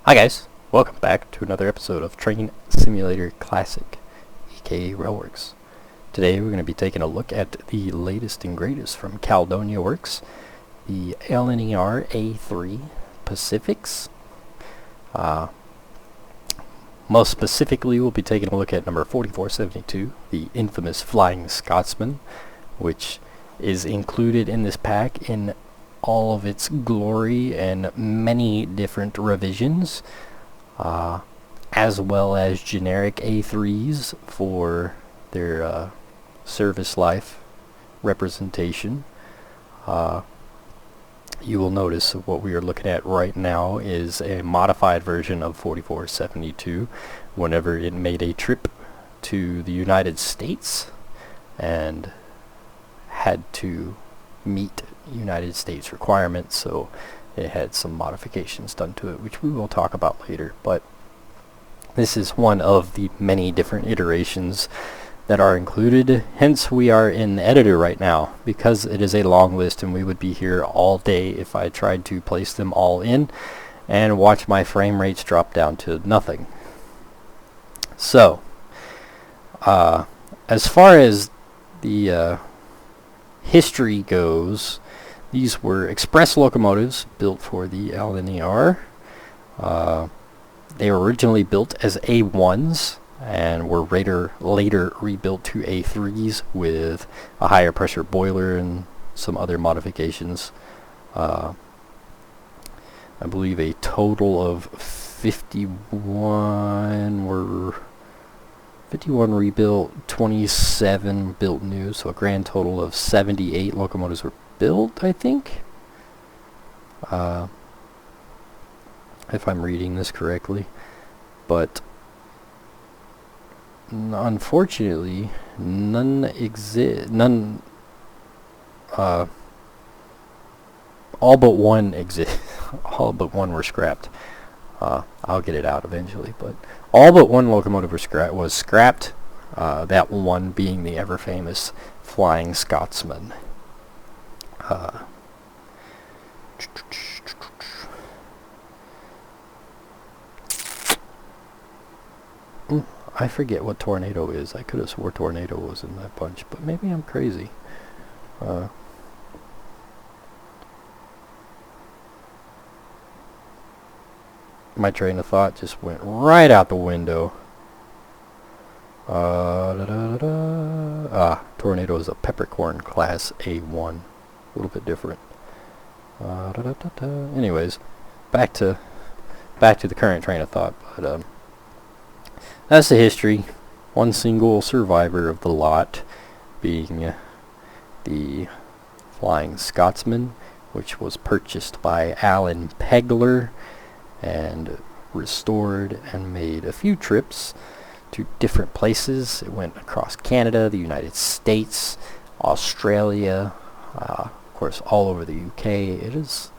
Hi guys, welcome back to another episode of Train Simulator Classic, aka Railworks. Today we're going to be taking a look at the latest and greatest from Caledonia Works, the LNER A3 Pacifics. Most specifically, we'll be taking a look at number 4472, the infamous Flying Scotsman, which is included in this pack in all of its glory and many different revisions, as well as generic A3s for their service life representation. You will notice what we are looking at right now is a modified version of 4472 whenever it made a trip to the United States and had to meet United States requirements, so it had some modifications done to it, which we will talk about later. But this is one of the many different iterations that are included, hence we are in the editor right now, because it is a long list and we would be here all day if I tried to place them all in and watch my frame rates drop down to nothing. So as far as the history goes, these were express locomotives built for the LNER. They were originally built as A1s and were later rebuilt to A3s with a higher pressure boiler and some other modifications. I believe a total of 51 were 51 rebuilt, 27 built new, so a grand total of 78 locomotives were built, I think. If I'm reading this correctly. But unfortunately, none exist. None. All but one exist. All but one were scrapped. I'll get it out eventually, but all but one locomotive was scrapped. That one being the ever famous Flying Scotsman. I forget what tornado is. I could have swore tornado was in that bunch, but maybe I'm crazy. My train of thought just went right out the window. Tornado is a peppercorn class A1. A little bit different. Anyways, back to the current train of thought. But that's the history. One single survivor of the lot being the Flying Scotsman, which was purchased by Alan Pegler and restored and made a few trips to different places. It went across Canada, the United States, Australia, of course all over the UK. It is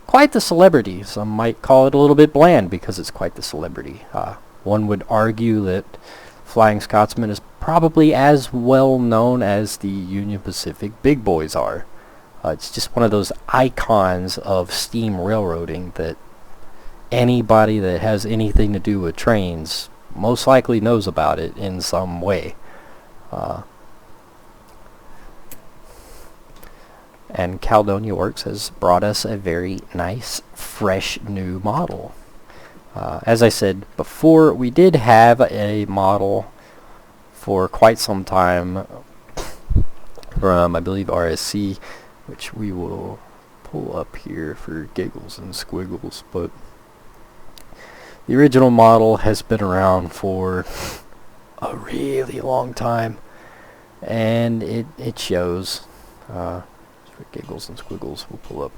quite the celebrity. Some might call it a little bit bland because it's quite the celebrity. One would argue that Flying Scotsman is probably as well known as the Union Pacific big boys are. It's just one of those icons of steam railroading that anybody that has anything to do with trains most likely knows about it in some way. And Caledonia Works has brought us a very nice, fresh new model. As I said before, we did have a model for quite some time from, I believe, RSC, which we will pull up here for giggles and squiggles, but the original model has been around for a really long time, and it shows. For giggles and squiggles, we'll pull up.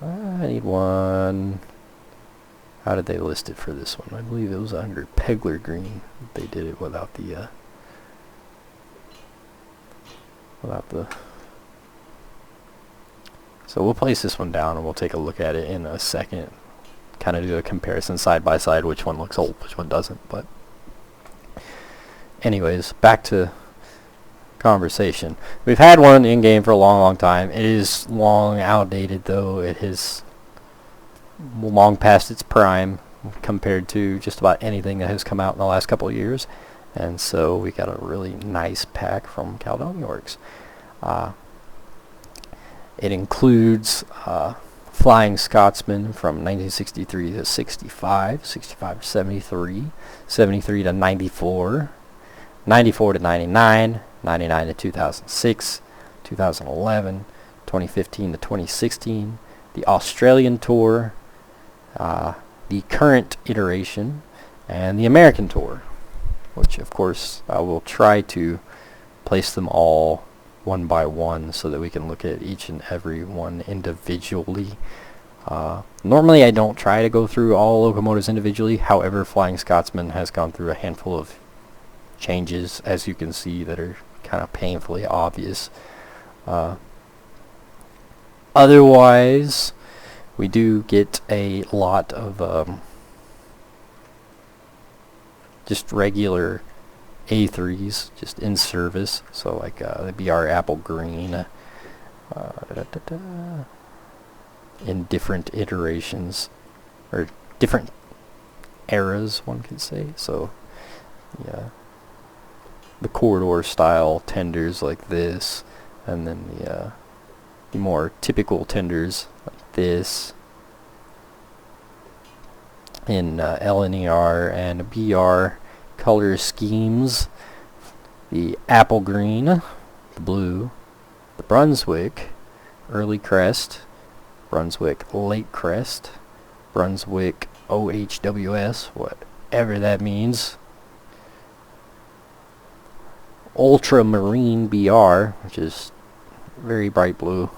I need one. How did they list it for this one? I believe it was under Pegler Green. They did it without the So we'll place this one down and we'll take a look at it in a second. Kind of do a comparison side by side, which one looks old, which one doesn't. But anyways, back to conversation. We've had one in game for a long time. It is long outdated, though. It has long past its prime compared to just about anything that has come out in the last couple of years. And so we got a really nice pack from Caledonia Works. It includes Flying Scotsman from 1963 to 65, 65 to 73, 73 to 94, 94 to 99, 99 to 2006, 2011, 2015 to 2016, the Australian Tour, the current iteration, and the American Tour, which of course I will try to place them all one by one so that we can look at each and every one individually. Normally I don't try to go through all locomotives individually. However, Flying Scotsman has gone through a handful of changes, as you can see, that are kind of painfully obvious. Otherwise, we do get a lot of just regular A3s, just in service. So like the BR Apple Green, in different iterations, or different eras, one could say. So yeah, the corridor style tenders like this, and then the more typical tenders like this in LNER and BR color schemes. The apple green, the blue, the Brunswick early crest, Brunswick late crest, Brunswick OHWS, whatever that means, ultramarine BR, which is very bright blue,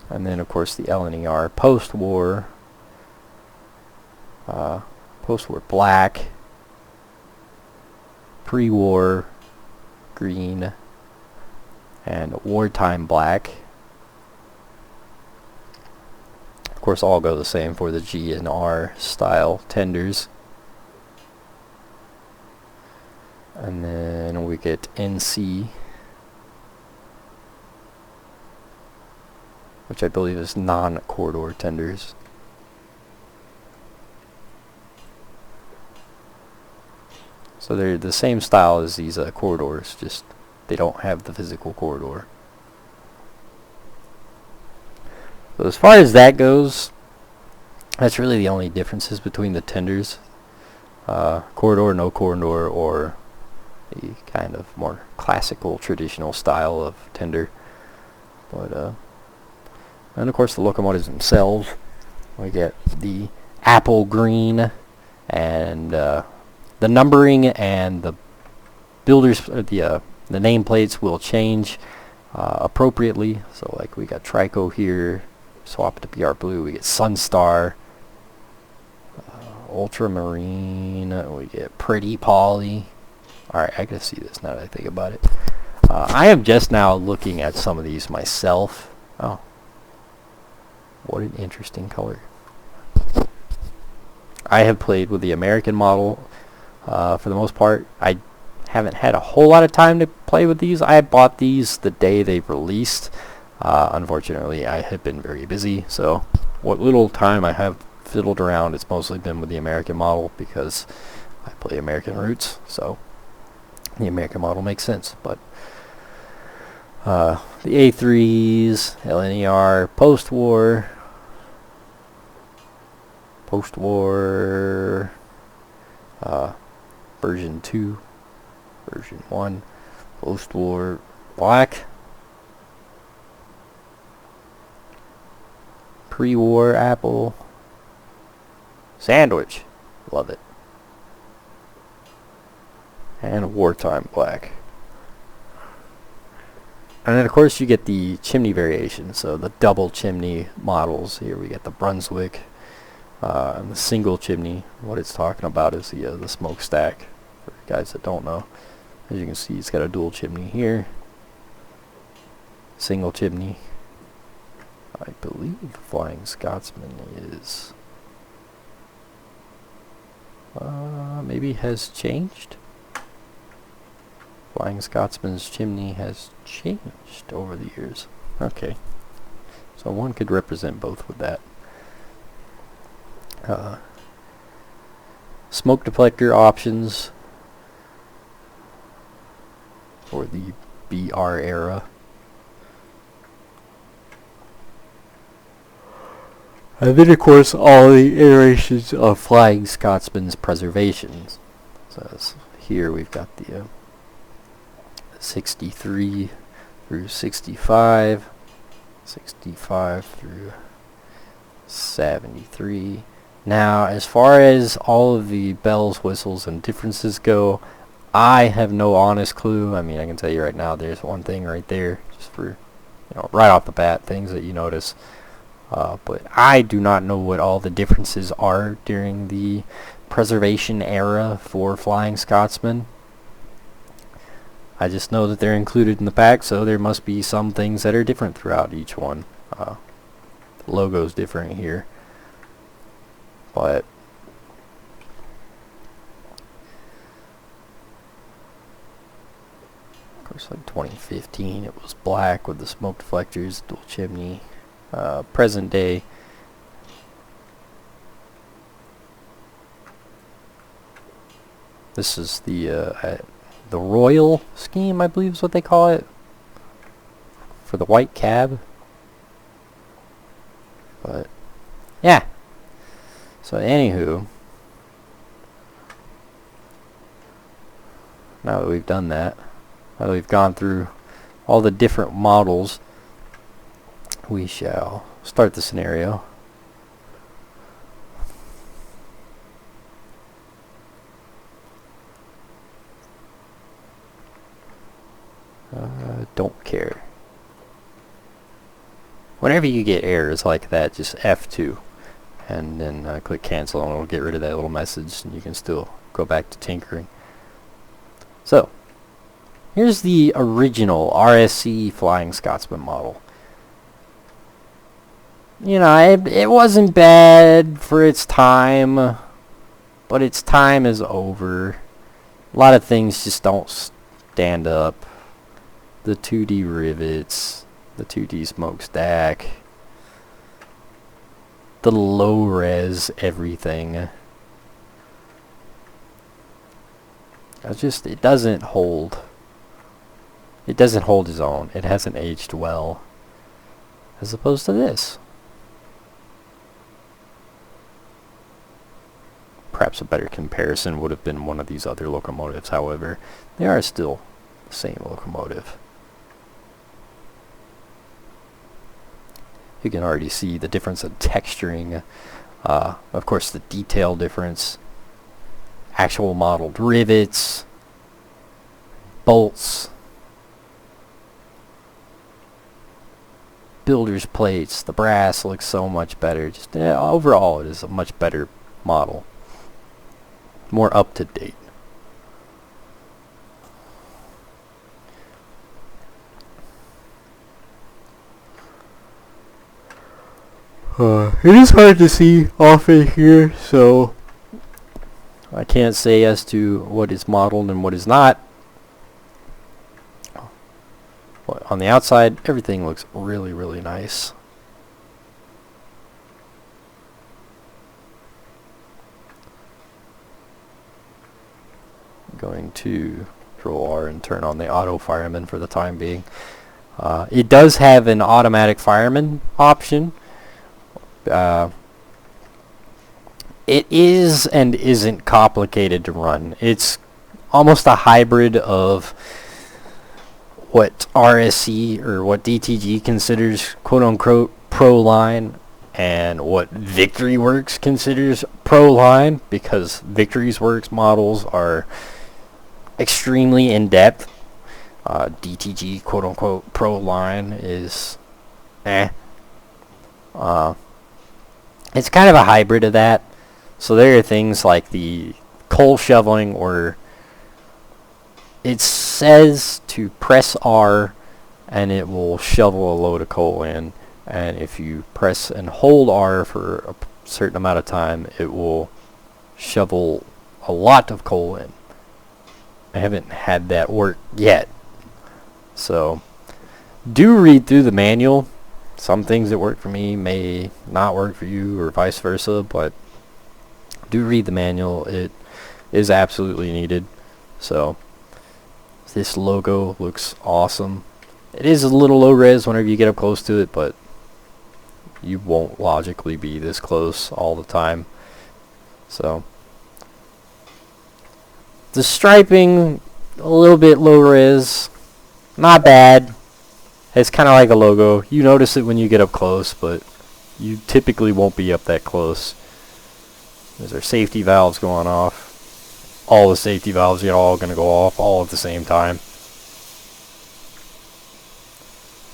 and then of course the LNER post-war, post-war black, pre-war green, and wartime black. Of course, all go the same for the G and R style tenders. And then we get NC, which I believe is non-corridor tenders. So they're the same style as these corridors, just they don't have the physical corridor. So as far as that goes, that's really the only differences between the tenders. Corridor, no corridor, or the kind of more classical, traditional style of tender. But and of course the locomotives themselves, we get the apple green, and the numbering and the builders, the nameplates will change appropriately. So like we got Trico here, swap it to BR Blue, we get Sunstar, Ultramarine, we get Pretty Polly. Alright, I can see this now that I think about it. I am just now looking at some of these myself. Oh, what an interesting color. I have played with the American model for the most part. I haven't had a whole lot of time to play with these. I bought these the day they released. Unfortunately, I have been very busy, so what little time I have fiddled around, it's mostly been with the American model because I play American routes, so the American model makes sense. But the A3s, LNER, post-war, version 2, version 1, post-war black, pre-war apple, sandwich, love it, and wartime black. And then of course you get the chimney variation, so the double chimney models. Here we get the Brunswick, and the single chimney. What it's talking about is the smokestack, for guys that don't know. As you can see, it's got a dual chimney here, single chimney. I believe Flying Scotsman is maybe has changed. Flying Scotsman's chimney has changed over the years. Okay. So one could represent both with that. Smoke deflector options for the BR era. And then, of course, all the iterations of Flying Scotsman's preservations. So here we've got the 63 through 65, 65 through 73. Now, as far as all of the bells, whistles, and differences go, I have no honest clue. I mean, I can tell you right now, there's one thing right there, just for, right off the bat, things that you notice. But I do not know what all the differences are during the preservation era for Flying Scotsman. I just know that they're included in the pack, so there must be some things that are different throughout each one. The logo's different here. But of course, like 2015, it was black with the smoke deflectors, dual chimney. Present day, this is the Royal scheme, I believe is what they call it, for the white cab. But yeah. So anywho, now that we've done that, now that we've gone through all the different models, we shall start the scenario. Don't care. Whenever you get errors like that, just F2 and then click cancel, and it'll get rid of that little message, and you can still go back to tinkering. So here's the original RSC Flying Scotsman model. It wasn't bad for its time, but its time is over. A lot of things just don't stand up. The 2D rivets, the 2D smokestack, the low res everything. It doesn't hold. It doesn't hold its own. It hasn't aged well, as opposed to this. Perhaps a better comparison would have been one of these other locomotives. However, they are still the same locomotive. You can already see the difference in texturing. Of course, the detail difference. Actual modeled rivets, bolts, builder's plates. The brass looks so much better. Just overall, it is a much better model. More up to date. It is hard to see off in here, so I can't say as to what is modeled and what is not. But on the outside, everything looks really, really nice. I'm going to Control R and turn on the auto fireman for the time being. It does have an automatic fireman option. It is and isn't complicated to run. It's almost a hybrid of what RSC or what DTG considers quote-unquote pro-line and what Victory Works considers pro-line, because Victory Works models are extremely in-depth. DTG quote-unquote pro-line is it's kind of a hybrid of that. So there are things like the coal shoveling, or it says to press R and it will shovel a load of coal in, and if you press and hold R for a certain amount of time, it will shovel a lot of coal in. I haven't had that work yet. So do read through the manual. Some things that work for me may not work for you, or vice versa, but do read the manual. It is absolutely needed. So this logo looks awesome. It is a little low res whenever you get up close to it, but you won't logically be this close all the time. So the striping, a little bit low res, not bad. It's kind of like a logo. You notice it when you get up close, but you typically won't be up that close. There's our safety valves going off. All the safety valves are all going to go off all at the same time.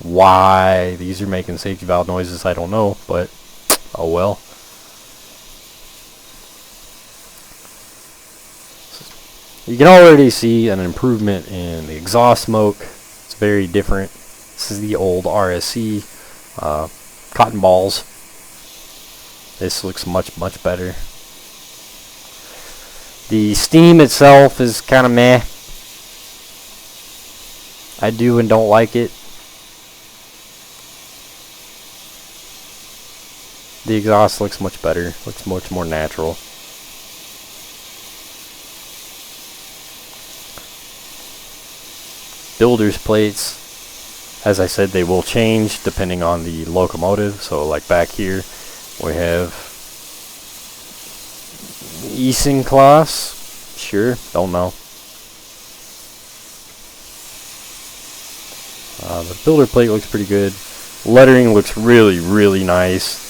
Why these are making safety valve noises, I don't know, but oh well. You can already see an improvement in the exhaust smoke. It's very different. This is the old RSC cotton balls. This looks much better. The steam itself is kind of meh. I do and don't like it. The exhaust looks much better. Looks much more natural. Builder's plates, as I said, they will change depending on the locomotive. So like back here we have Eason class. Sure, don't know. The builder plate looks pretty good. Lettering looks really nice.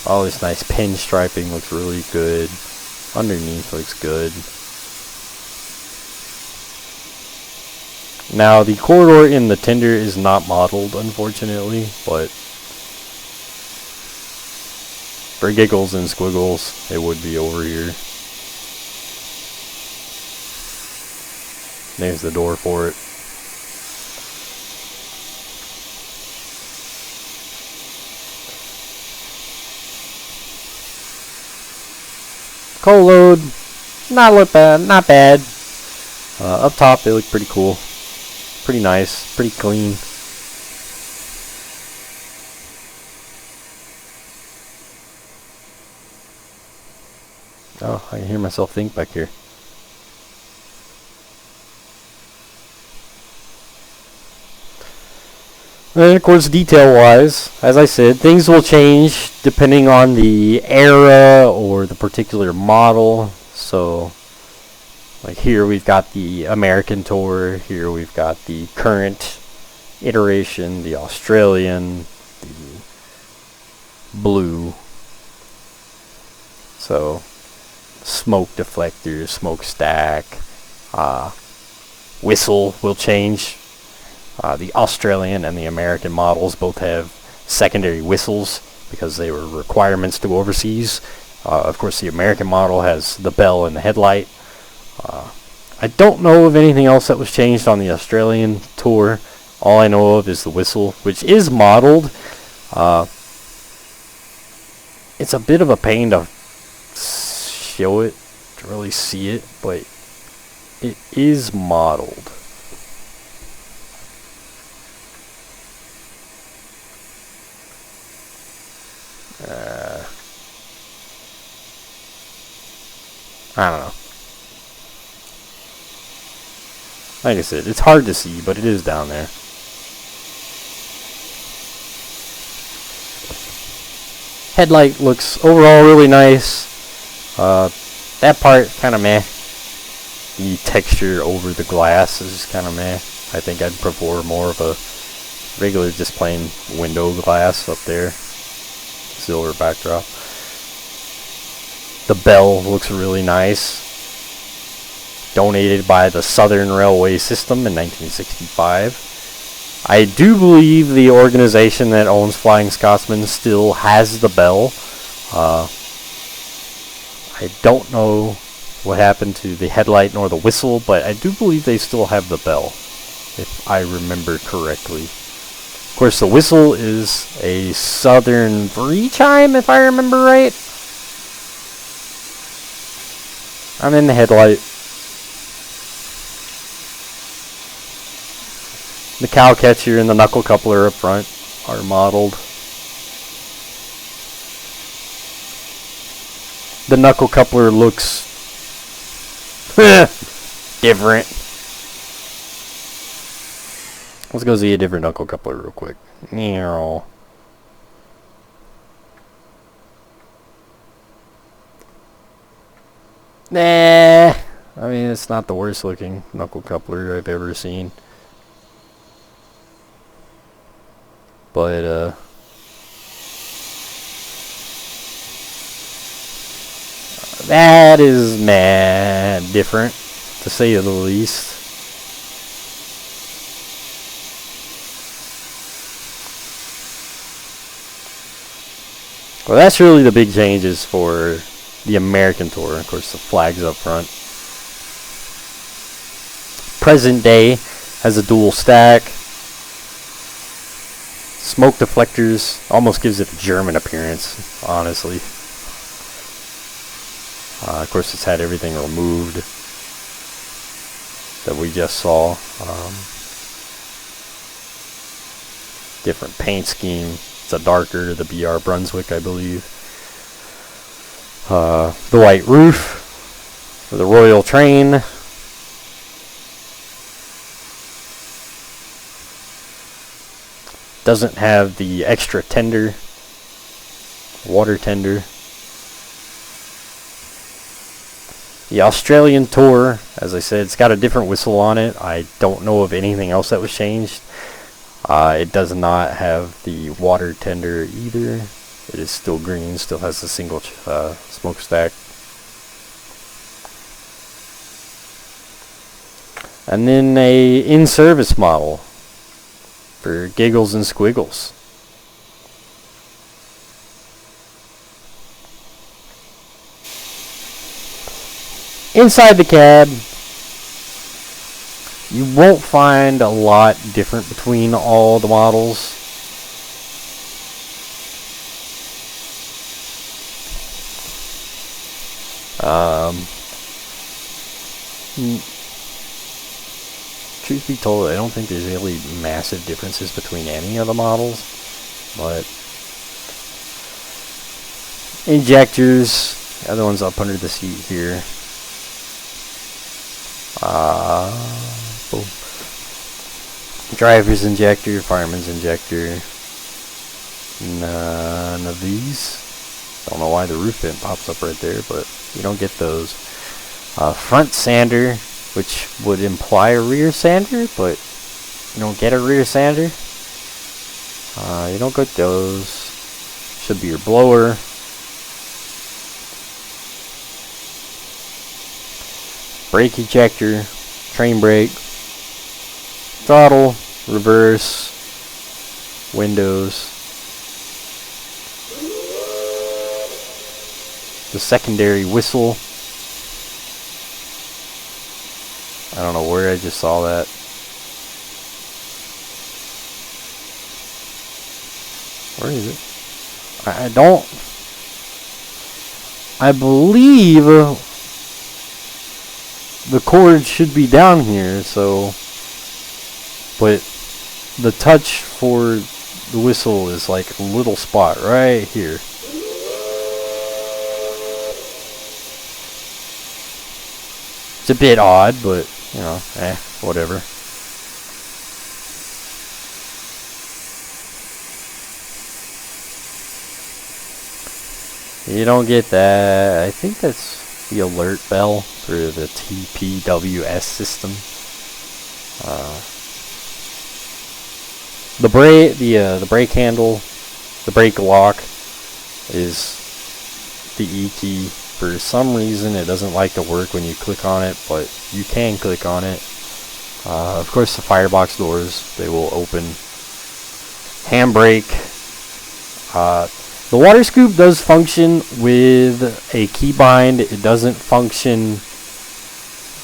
All this nice pinstriping looks really good. Underneath looks good. Now the corridor in the tender is not modeled, unfortunately, but for giggles and squiggles it would be over here. There's the door for it. Coal load, not bad. Up top, they look pretty cool, pretty nice, pretty clean. Oh, I can hear myself think back here. And of course, detail-wise, as I said, things will change depending on the era or the particular model. So, like here we've got the American Tour, here we've got the current iteration, the Australian, the blue. So, smoke deflectors, smokestack, whistle will change. The Australian and the American models both have secondary whistles because they were requirements to go overseas. Of course, the American model has the bell and the headlight. I don't know of anything else that was changed on the Australian tour. All I know of is the whistle, which is modeled. It's a bit of a pain to show it, to really see it, but it is modeled. I don't know. Like I said, it's hard to see, but it is down there. Headlight looks overall really nice. That part kind of meh. The texture over the glass is kind of meh. I think I'd prefer more of a regular just plain window glass up there. Silver backdrop. The bell looks really nice. Donated by the Southern Railway System in 1965. I do believe the organization that owns Flying Scotsman still has the bell. I don't know what happened to the headlight nor the whistle, but I do believe they still have the bell, if I remember correctly. Of course, the whistle is a Southern Vree chime, if I remember right. I'm in the headlight. The cow catcher and the knuckle coupler up front are modeled. The knuckle coupler looks different. Let's go see a different knuckle coupler real quick. Meow. Nah. I mean, it's not the worst looking knuckle coupler I've ever seen. But, that is mad different, to say the least. Well, that's really the big changes for the American tour. Of course, the flag's up front. Present day has a dual stack. Smoke deflectors almost gives it a German appearance, honestly. Of course, it's had everything removed that we just saw. Different paint scheme. It's a darker, the BR Brunswick, I believe. The white roof for the Royal Train. Doesn't have the extra tender, water tender. The Australian tour, as I said, it's got a different whistle on it. I don't know of anything else that was changed. It does not have the water tender either. It is still green, still has a single smokestack. And then a in-service model for giggles and squiggles. Inside the cab, you won't find a lot different between all the models. Truth be told, I don't think there's really massive differences between any of the models, but injectors, the other one's up under the seat here. Boom. Driver's injector, fireman's injector. None of these. Don't know why the roof vent pops up right there, but you don't get those. Front sander, which would imply a rear sander, but you don't get a rear sander. You don't get those. Should be your blower. Brake ejector, train brake, throttle, reverse, windows. The secondary whistle. I don't know where I just saw that. Where is it? I believe the cord should be down here, so, but the touch for the whistle is like a little spot right here. It's a bit odd, but you know, whatever. You don't get that. I think that's the alert bell for the TPWS system. The brake handle, the brake lock is the E key. For some reason, it doesn't like to work when you click on it, but you can click on it. Of course, the firebox doors, they will open. Handbrake. The water scoop does function with a keybind. It doesn't function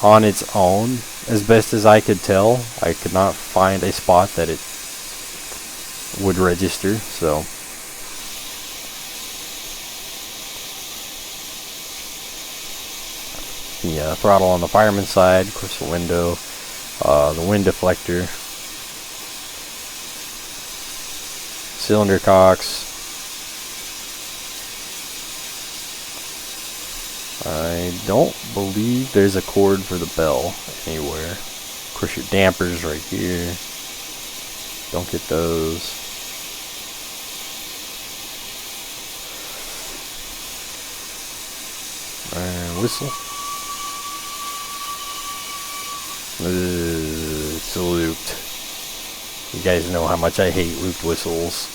on its own, as best as I could tell. I could not find a spot that it would register, so. The throttle on the fireman's side, of course the window, the wind deflector, cylinder cocks. I don't believe there's a cord for the bell anywhere. Of course your dampers right here. Don't get those. Whistle. It's looped. You guys know how much I hate looped whistles.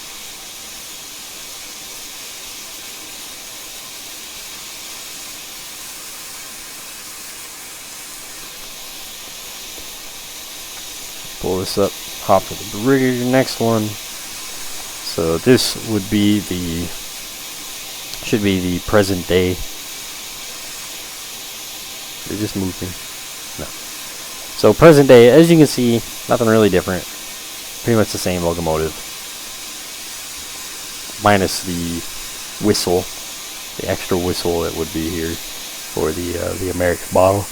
Pull this up, hop to the next one. So this would be should be the present day. Did it just move me? No. So present day, as you can see, nothing really different. Pretty much the same locomotive. Minus the whistle, the extra whistle that would be here for the American model.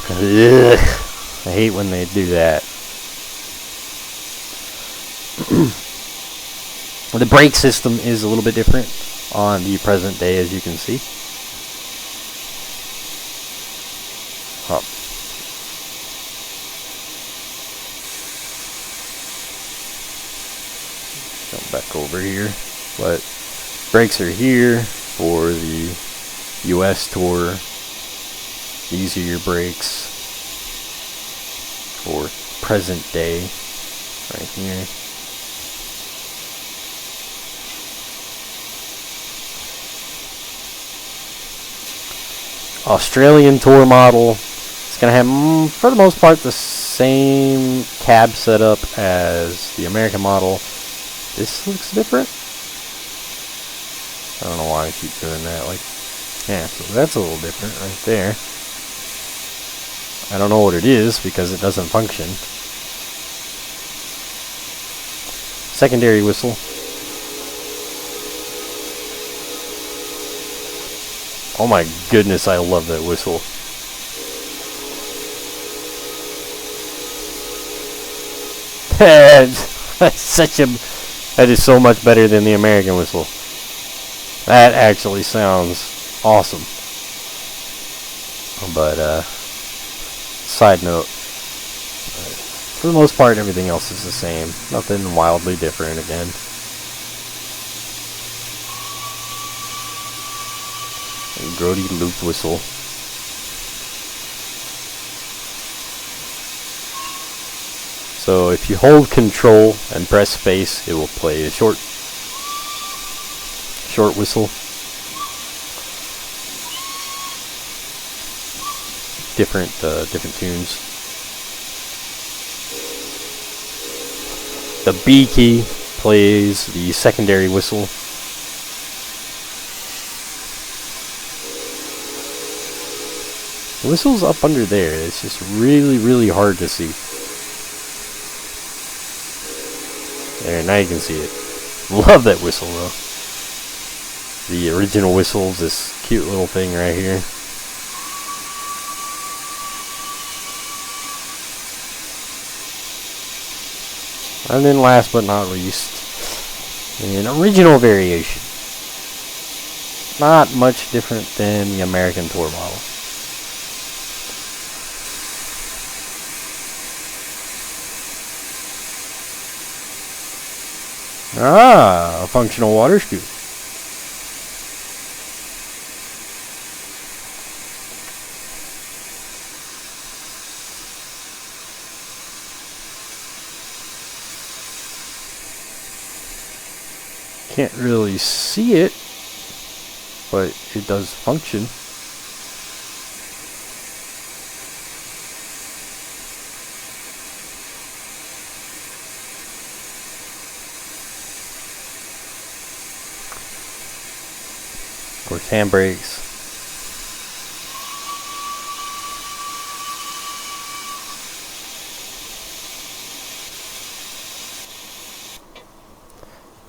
Ugh, I hate when they do that. The brake system is a little bit different on the present day, as you can see. Jump back over here. But brakes are here for the US tour. These are your brakes for present day, right here. Australian tour model. It's going to have, for the most part, the same cab setup as the American model. This looks different. I don't know why I keep doing that. Like, yeah, so that's a little different right there. I don't know what it is because it doesn't function. Secondary whistle. Oh my goodness, I love that whistle. That is so much better than the American whistle. That actually sounds awesome. But side note, for the most part everything else is the same. Nothing wildly different again. Grody looped whistle. So if you hold control and press space, it will play a short whistle. Different tunes. The B key plays the secondary whistle. The whistle's up under there. It's just really, really hard to see. There, now you can see it. Love that whistle though. The original whistle's this cute little thing right here. And then last but not least, an original variation. Not much different than the American tour model. Ah, a functional water scoop. Can't really see it, but it does function. Of course, handbrakes.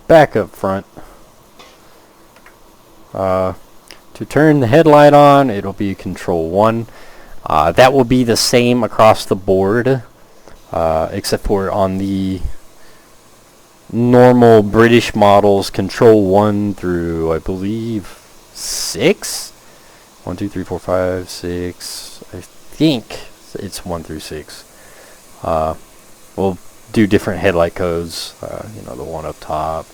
Back up front. To turn the headlight on, it'll be Control 1. That will be the same across the board, except for on the normal British models, Control 1 through, I believe, 6? 1, 2, 3, 4, 5, 6. I think it's 1 through 6. We'll do different headlight codes. You know, the one up top,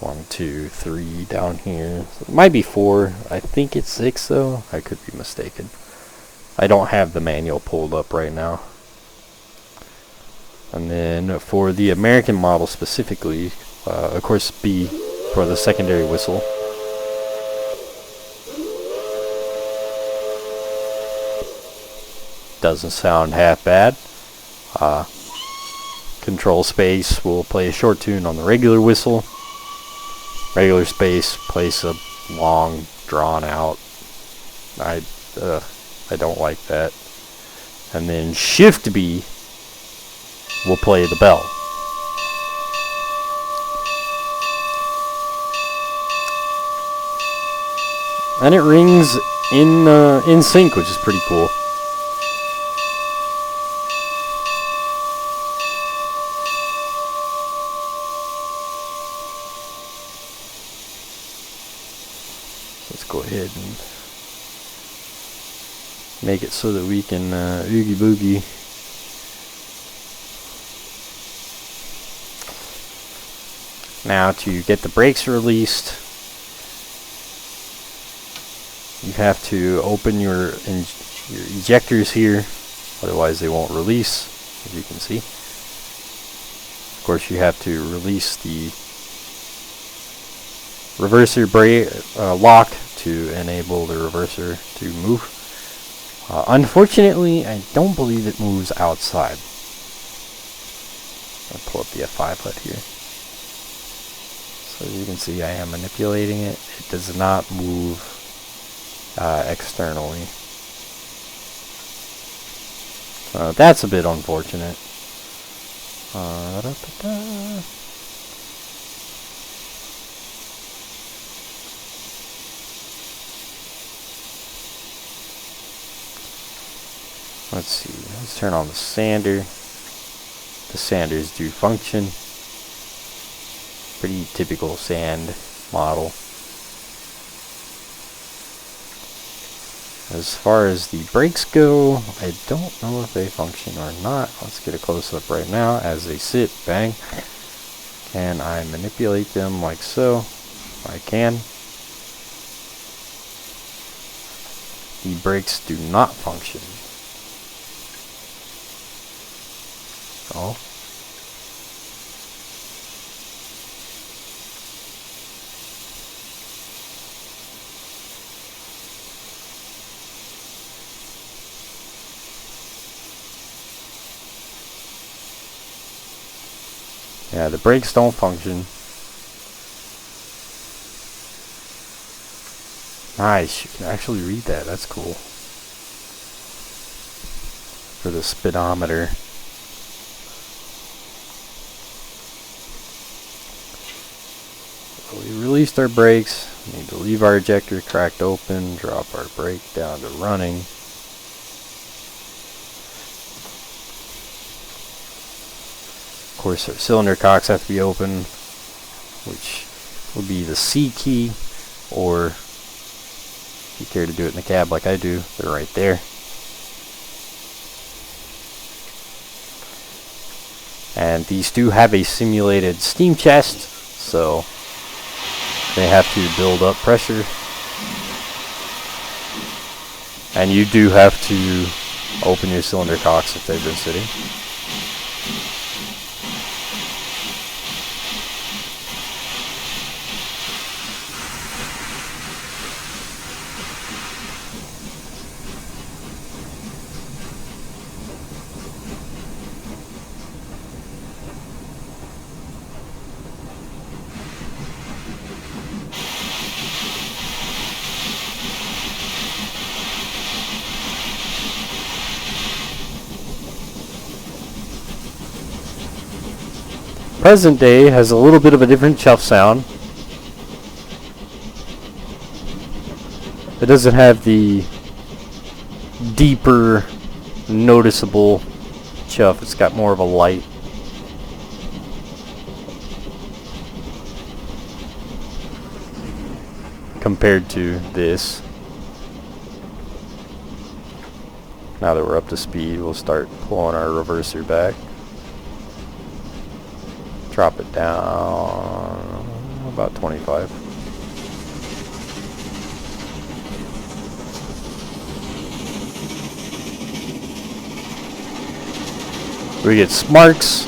1, 2, 3 down here. So it might be 4. I think it's 6 though. I could be mistaken. I don't have the manual pulled up right now. And then for the American model specifically, of course, B for the secondary whistle. Doesn't sound half bad. Control space will play a short tune on the regular whistle. Regular space plays a long, drawn out. I don't like that. And then Shift B will play the bell. And it rings in sync, which is pretty cool. Let's go ahead and make it so that we can oogie boogie. Now to get the brakes released, you have to open your ejectors here, otherwise they won't release, as you can see. Of course, you have to release the reverser brake lock to enable the reverser to move. Unfortunately, I don't believe it moves outside. I'll pull up the F5 HUD here. So as you can see, I am manipulating it. It does not move externally. That's a bit unfortunate. Let's see, let's turn on the sander. The sanders do function. Pretty typical sand model. As far as the brakes go, I don't know if they function or not. Let's get a close-up right now as they sit. Bang. Can I manipulate them like so? I can. The brakes do not function. Oh. Yeah, the brakes don't function. Nice, you can actually read that. That's cool. For the speedometer. So we released our brakes. We need to leave our ejector cracked open, drop our brake down to running. Of course, our cylinder cocks have to be open, which will be the C key, or if you care to do it in the cab like I do, they're right there. And these do have a simulated steam chest, so they have to build up pressure. And you do have to open your cylinder cocks if they've been sitting. Present day has a little bit of a different chuff sound. doesn't have the deeper, noticeable chuff. It's got more of a light. Compared to this. Now that we're up to speed, we'll start pulling our reverser back. Drop it down about 25. We get smarks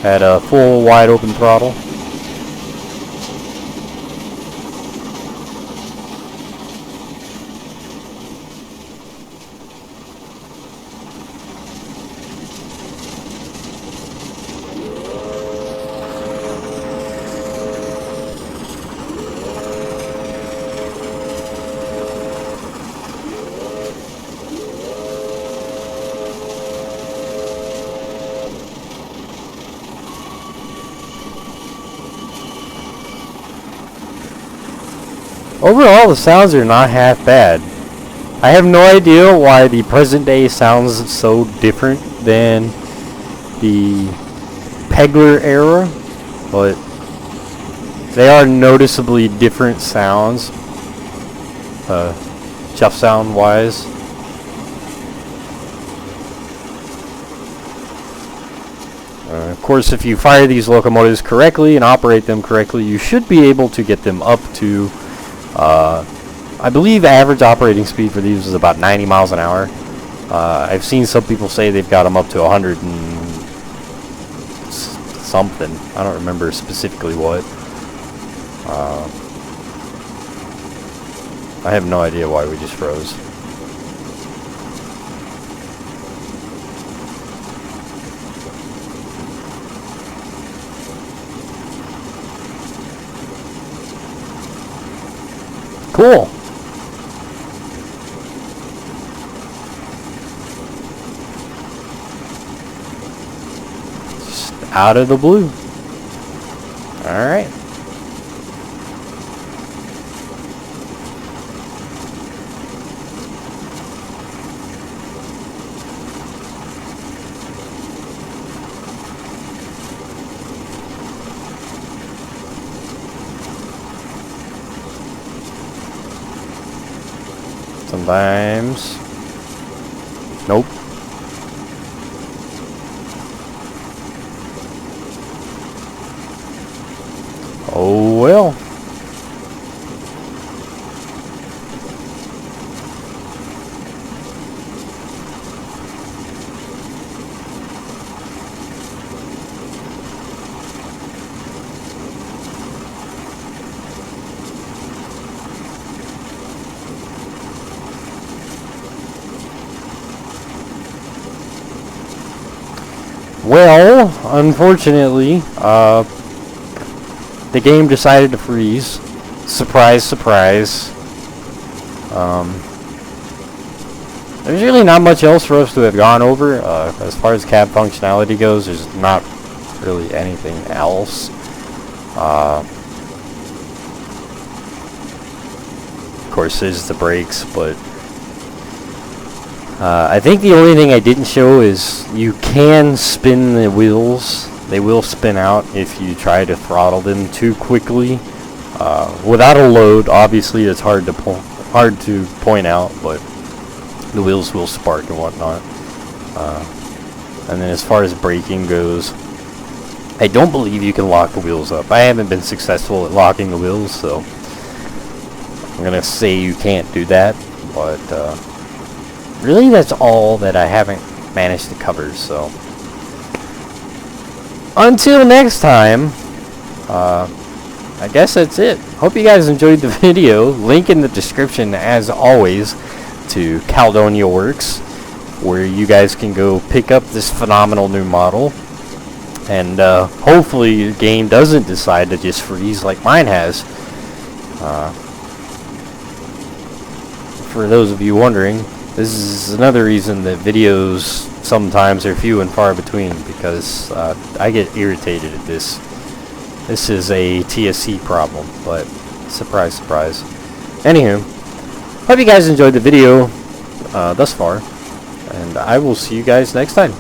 at a full wide open throttle. Overall, the sounds are not half bad. I have no idea why the present day sounds so different than the Pegler era, but they are noticeably different sounds, chuff sound wise. Of course, if you fire these locomotives correctly and operate them correctly, you should be able to get them up to I believe average operating speed for these is about 90 miles an hour. I've seen some people say they've got them up to 100 and something. I don't remember specifically what. I have no idea why we just froze. Cool. Just out of the blue. All right. Sometimes. Nope. Oh well. Well, unfortunately, the game decided to freeze. Surprise, surprise. There's really not much else for us to have gone over. As far as cab functionality goes, there's not really anything else. Of course, there's the brakes, but I think the only thing I didn't show is you can spin the wheels. They will spin out if you try to throttle them too quickly. Without a load, obviously it's hard to point out, but the wheels will spark and whatnot. And then as far as braking goes, I don't believe you can lock the wheels up. I haven't been successful at locking the wheels, so I'm gonna say you can't do that, but really, that's all that I haven't managed to cover, so until next time, I guess that's it. Hope you guys enjoyed the video. Link in the description, as always, to Caledonia Works, where you guys can go pick up this phenomenal new model, and hopefully the game doesn't decide to just freeze like mine has. For those of you wondering, this is another reason that videos sometimes are few and far between, because I get irritated at this. This is a TSC problem, but surprise, surprise. Anywho, Hope you guys enjoyed the video thus far, and I will see you guys next time.